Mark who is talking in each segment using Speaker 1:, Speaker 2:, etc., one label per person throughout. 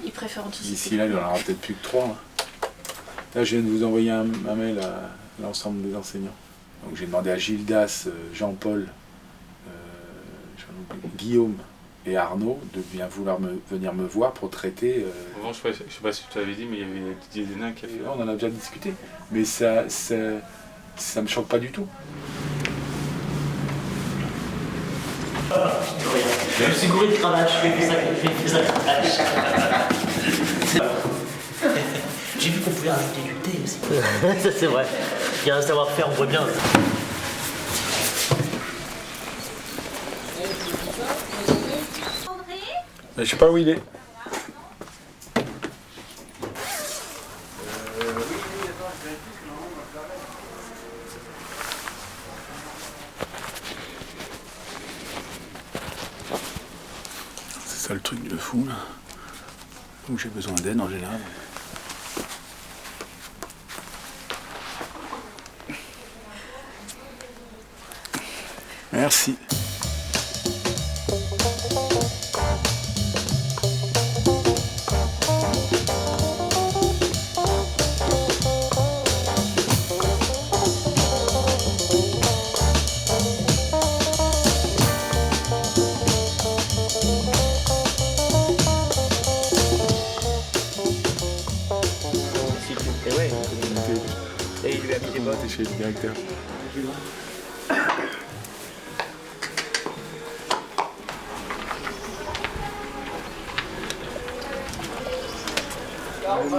Speaker 1: Ils préfèrent anticiper.
Speaker 2: D'ici là, il n'y en aura peut-être plus que 3. Hein. Là, je viens de vous envoyer un mail à l'ensemble des enseignants. Donc j'ai demandé à Gildas, Jean-Paul, Guillaume et Arnaud de bien vouloir venir me voir pour traiter.
Speaker 3: Avant, je ne sais pas si tu t'avais dit, mais il y avait Didier Denain qui a fait.
Speaker 2: On en a déjà discuté, mais ça me choque pas du tout.
Speaker 4: Je suis gouré de cravache, je fais ça cravache. J'ai vu qu'on pouvait rajouter du thé aussi. Ça c'est vrai. Il y a un savoir-faire, on voit bien.
Speaker 2: Je sais pas où il est. C'est ça le truc de fou là. Où j'ai besoin d'aide en général. Merci.
Speaker 4: Et il lui a mis des bottes.
Speaker 2: Chez le directeur.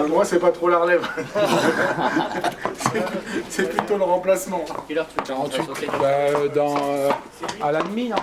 Speaker 2: Moi, c'est pas trop la relève. C'est plutôt le remplacement. 48, à la demi, non?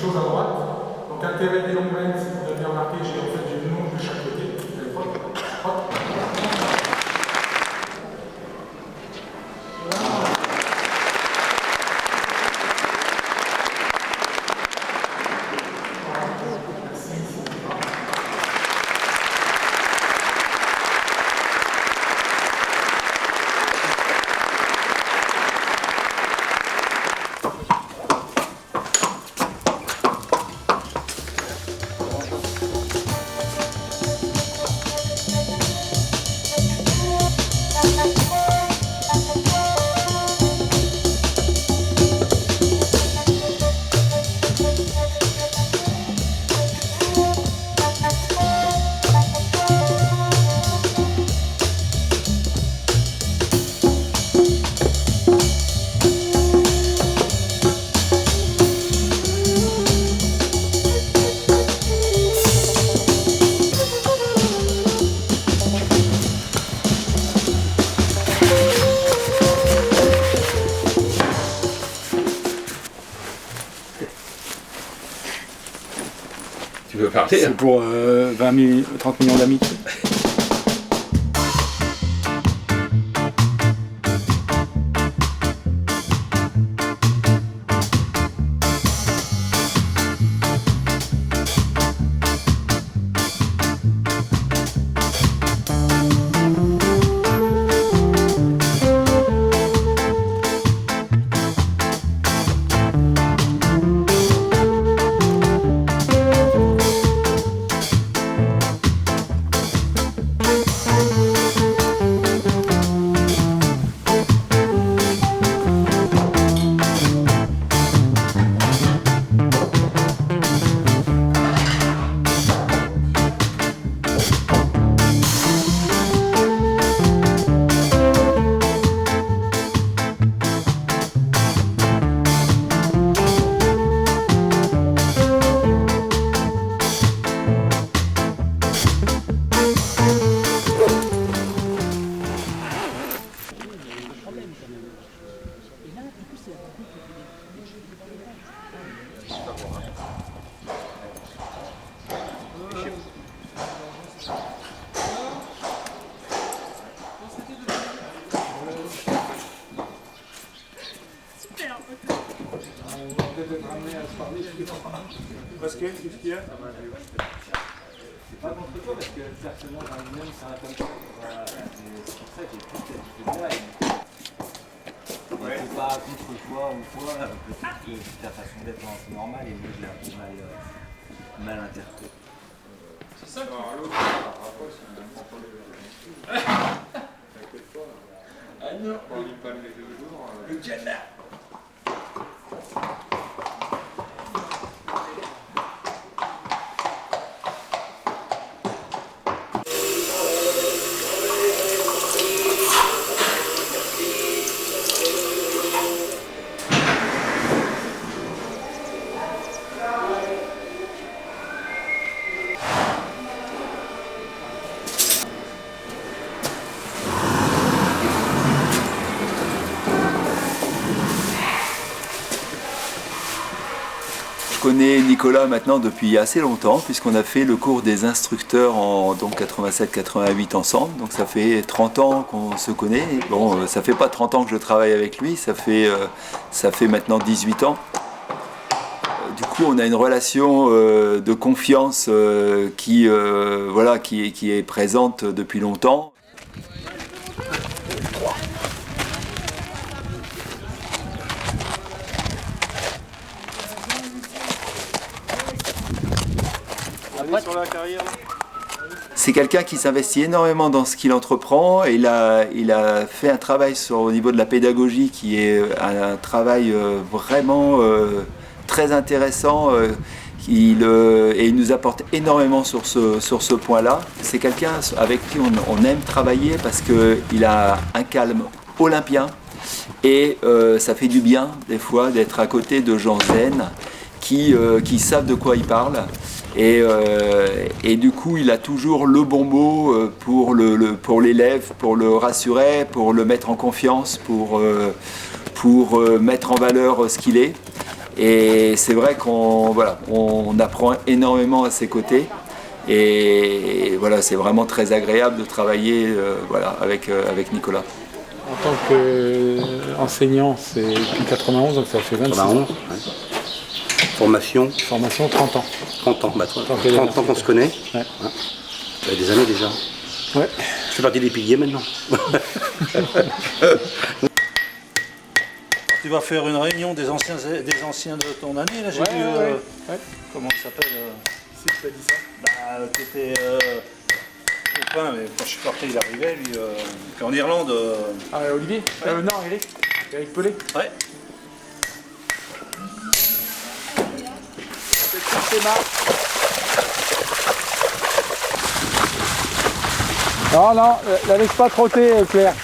Speaker 5: Chose à droite. Donc intérêt des longues veines, si vous avez bien remarqué, j'ai le nom de chaque côté. Hop.
Speaker 3: Tu veux partir?
Speaker 2: C'est pour 30 millions d'amis. va peut-être être amené à se parler tous les trois. Pascal, qu'est-ce qu'il y a?
Speaker 1: C'est pas contre toi parce que le personnage en lui-même c'est un comme ça. Voilà. C'est pour ça que j'ai peut-être dit là. Mais c'est pas contre toi ou quoi, peut-être que ta façon d'être c'est normal et moi je l'ai un peu mal interprété.
Speaker 2: C'est ça que ah non, on lit pas les 2 jours. Le canard.
Speaker 6: Je connais Nicolas maintenant depuis assez longtemps puisqu'on a fait le cours des instructeurs en 87-88 ensemble, donc ça fait 30 ans qu'on se connaît. Bon, ça fait pas 30 ans que je travaille avec lui, ça fait maintenant 18 ans. Du coup, on a une relation de confiance qui est présente depuis longtemps.
Speaker 3: Sur la carrière.
Speaker 6: C'est quelqu'un qui s'investit énormément dans ce qu'il entreprend. Il a fait un travail au niveau de la pédagogie qui est un travail vraiment très intéressant et il nous apporte énormément sur ce point-là. C'est quelqu'un avec qui on aime travailler parce qu'il a un calme olympien et ça fait du bien des fois d'être à côté de gens zen qui savent de quoi ils parlent. Et du coup, il a toujours le bon mot pour l'élève, pour le rassurer, pour le mettre en confiance, pour mettre en valeur ce qu'il est. Et c'est vrai qu'on apprend énormément à ses côtés. Et voilà, c'est vraiment très agréable de travailler avec Nicolas.
Speaker 2: En tant qu'enseignant, c'est depuis 91, donc ça fait 26 ans.
Speaker 7: Ouais. Formation
Speaker 2: 30 ans.
Speaker 7: 30 ans, bah, 30 ans qu'on se connaît.
Speaker 2: Ouais.
Speaker 7: Hein. Ça fait des années déjà.
Speaker 2: Ouais.
Speaker 7: Je fais partie des piliers maintenant.
Speaker 8: Tu vas faire une réunion des anciens de ton année, là, j'ai vu.
Speaker 2: Ouais.
Speaker 8: Comment ça s'appelle
Speaker 2: Qui c'est qui t'a dit ça?
Speaker 8: Bah, qui était copain, mais quand je suis parti, il arrivait, lui, puis en Irlande.
Speaker 2: Ah, Olivier?
Speaker 8: Ouais.
Speaker 2: Non, Eric. Eric Pellet.
Speaker 8: Ouais.
Speaker 2: Non, la laisse pas trotter, Claire.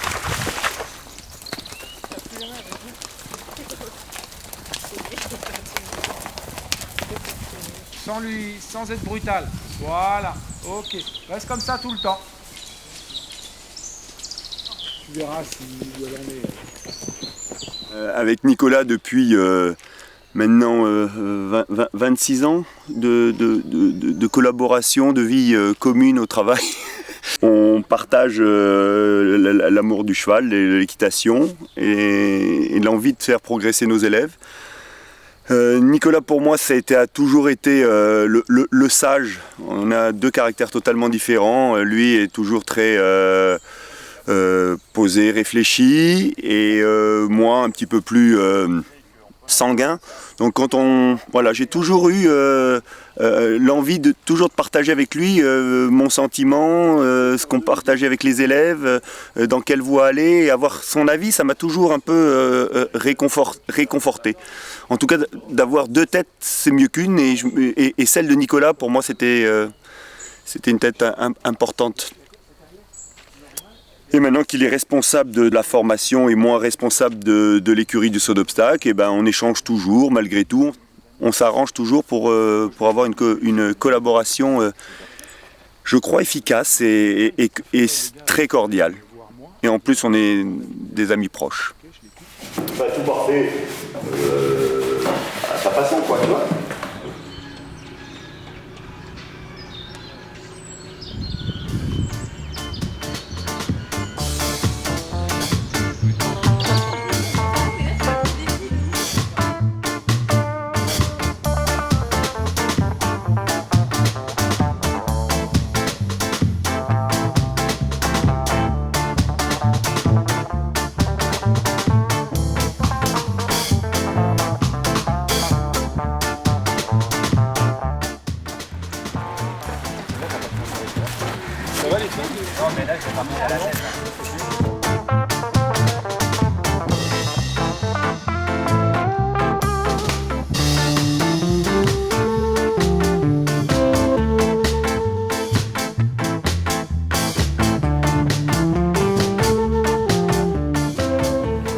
Speaker 2: Sans être brutal. Voilà, ok. Reste comme ça tout le temps. Tu verras si elle en est.
Speaker 9: Avec Nicolas depuis maintenant 26 ans de collaboration, de vie commune au travail. On partage l'amour du cheval, de l'équitation et l'envie de faire progresser nos élèves. Nicolas pour moi a toujours été le sage. On a 2 caractères totalement différents. Lui est toujours très posé, réfléchi et moi un petit peu plus sanguin. Donc j'ai toujours eu l'envie de partager avec lui mon sentiment, ce qu'on partageait avec les élèves, dans quelle voie aller, et avoir son avis, ça m'a toujours un peu réconforté. En tout cas, d'avoir 2 têtes, c'est mieux qu'une, et celle de Nicolas, pour moi, c'était une tête importante. Et maintenant qu'il est responsable de la formation et moi responsable de l'écurie du saut d'obstacle, et on échange toujours, malgré tout. On s'arrange toujours pour avoir une collaboration, je crois, efficace et très cordiale. Et en plus, on est des amis proches.
Speaker 7: Tout parfait à sa façon, quoi, tu vois.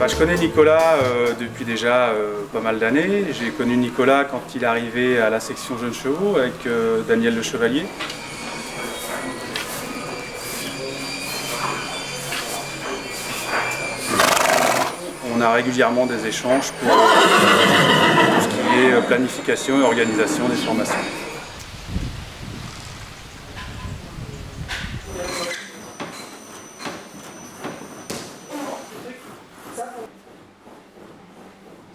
Speaker 3: Je connais Nicolas depuis déjà pas mal d'années. J'ai connu Nicolas quand il est arrivé à la section Jeunes Chevaux avec Daniel Le Chevalier. On a régulièrement des échanges pour tout ce qui est planification et organisation des formations.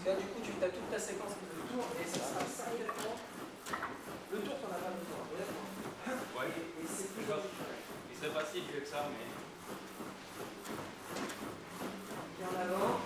Speaker 1: Du coup, tu as toute ta séquence de tour et ça sera 5 éléments. Le tour, tu n'en as pas besoin. Ouais. Et c'est plus il serait facile que ça, mais. Bien en avant.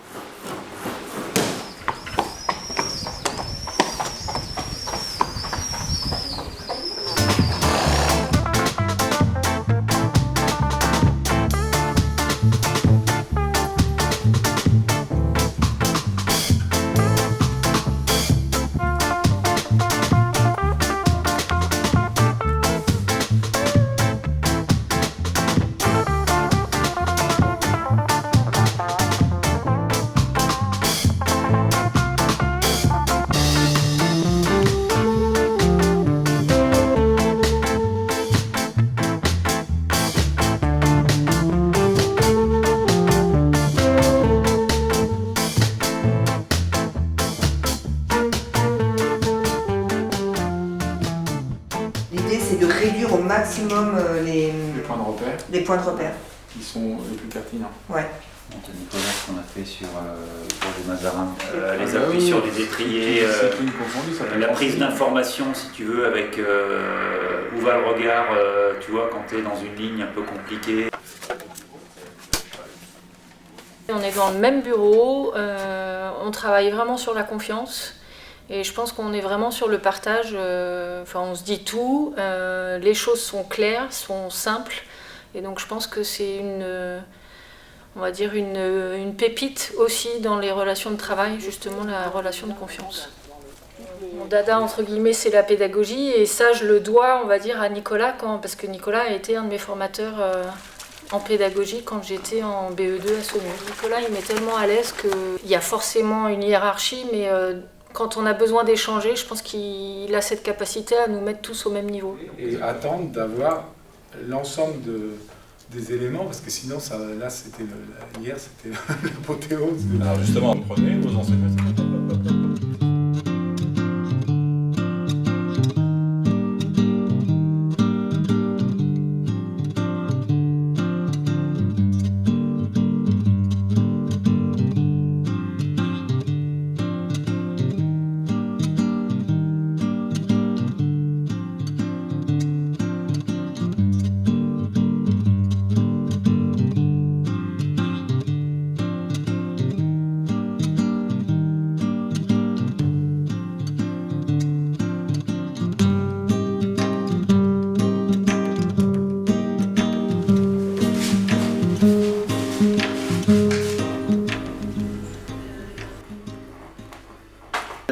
Speaker 10: L'idée, c'est de réduire au maximum les points de repère.
Speaker 2: Qui sont les plus pertinents.
Speaker 10: Ouais.
Speaker 11: Anthony Nicolas, ce qu'on a fait sur pour les Mazarins.
Speaker 4: Les appuis sur les étriers, la prise d'information, si tu veux, avec où va le regard, tu vois, quand tu es dans une ligne un peu compliquée.
Speaker 12: On est dans le même bureau, on travaille vraiment sur la confiance. Et je pense qu'on est vraiment sur le partage, on se dit tout, les choses sont claires, sont simples. Et donc je pense que c'est on va dire une pépite aussi dans les relations de travail, justement la relation de confiance. Mon dada, entre guillemets, c'est la pédagogie. Et ça, je le dois, on va dire, à Nicolas, parce que Nicolas a été un de mes formateurs en pédagogie quand j'étais en BE2 à Saumur. Nicolas, il m'est tellement à l'aise qu'il y a forcément une hiérarchie, mais quand on a besoin d'échanger, je pense qu'il a cette capacité à nous mettre tous au même niveau.
Speaker 2: Et attendre d'avoir l'ensemble des éléments, parce que sinon, là, c'était hier, c'était l'apothéose.
Speaker 3: Alors justement, prenez vos enseignements.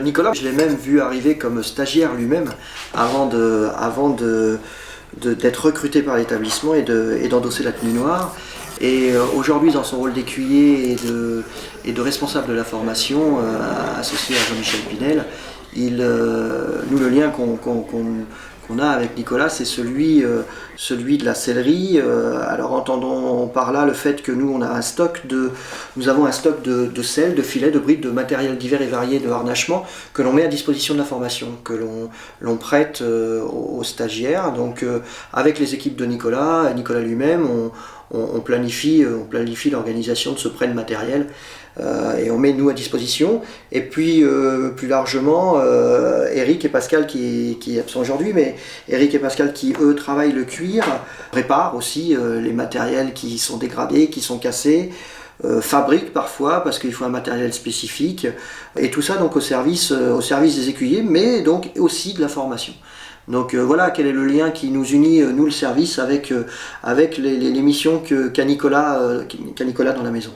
Speaker 13: Nicolas, je l'ai même vu arriver comme stagiaire lui-même avant d'être recruté par l'établissement et d'endosser la tenue noire. Et aujourd'hui, dans son rôle d'écuyer et de responsable de la formation, associé à Jean-Michel Pinel, nous, le lien qu'on a avec Nicolas, c'est celui de la sellerie. Alors entendons par là le fait que nous avons un stock de selles, de filets, de brides, de matériel divers et varié de harnachement que l'on met à disposition de la formation, que l'on prête aux stagiaires. Donc avec les équipes de Nicolas lui-même, on planifie l'organisation de ce prêt de matériel. Et on met nous à disposition. Et puis plus largement, Eric et Pascal qui est absent aujourd'hui, mais Eric et Pascal qui eux travaillent le cuir, réparent aussi les matériels qui sont dégradés, qui sont cassés, fabriquent parfois parce qu'il faut un matériel spécifique, et tout ça donc au service des écuyers, mais donc aussi de la formation. Donc voilà quel est le lien qui nous unit, nous le service, avec les missions qu'a Nicolas dans la maison.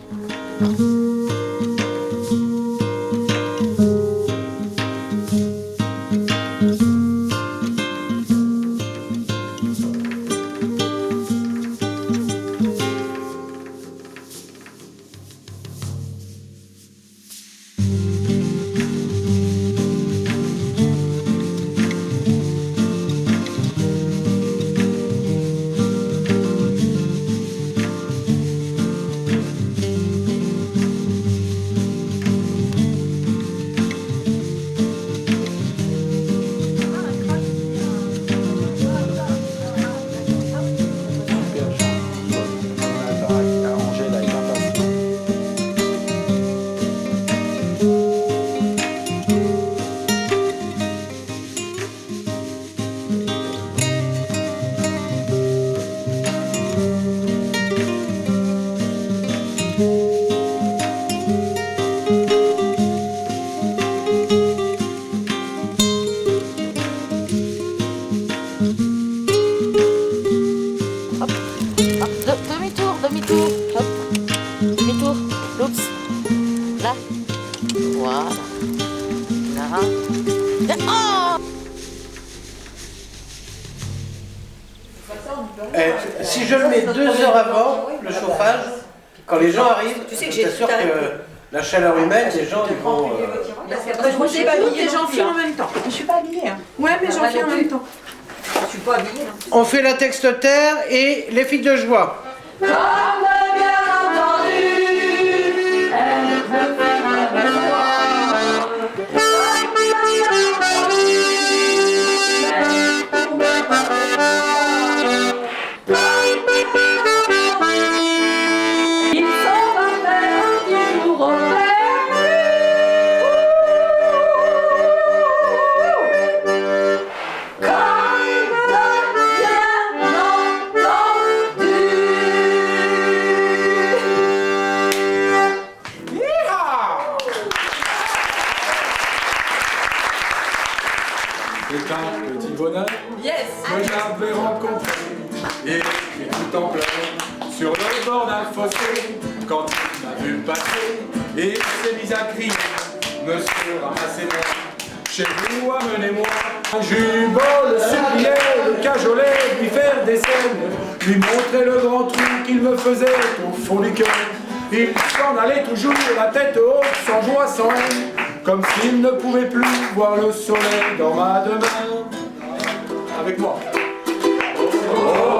Speaker 14: Demi-tour, hop, demi-tour, l'oups, là, voilà, là, oh.
Speaker 15: Si je le mets 2 heures avant le chauffage, quand les gens arrivent, je suis sûr que la chaleur humaine, les gens ils vont...
Speaker 10: Moi, je suis pas habillée, j'enfile en même temps. Je suis pas habillée. Hein. Ouais, mais j'enfile en même temps. Je suis pas habillée.
Speaker 15: On fait la texte-terre et les filles de joie.
Speaker 16: Comme bien entendu, elle veut faire avec moi. Il s'en va faire toujours au
Speaker 5: C'est un petit bonheur que j'avais rencontré et qui est tout en plein sur le bord d'un fossé. Quand il m'a vu passer et il s'est mis à crier: Monsieur, ramassez-moi, chez vous, amenez-moi. J'eus beau le supplier, le cajoler, lui faire des scènes, lui montrer le grand trou qu'il me faisait au fond du cœur. Il s'en allait toujours la tête haute, sans joie, sans haine, comme s'il ne pouvait plus voir le soleil dans ma demeure. Avec moi. Oh,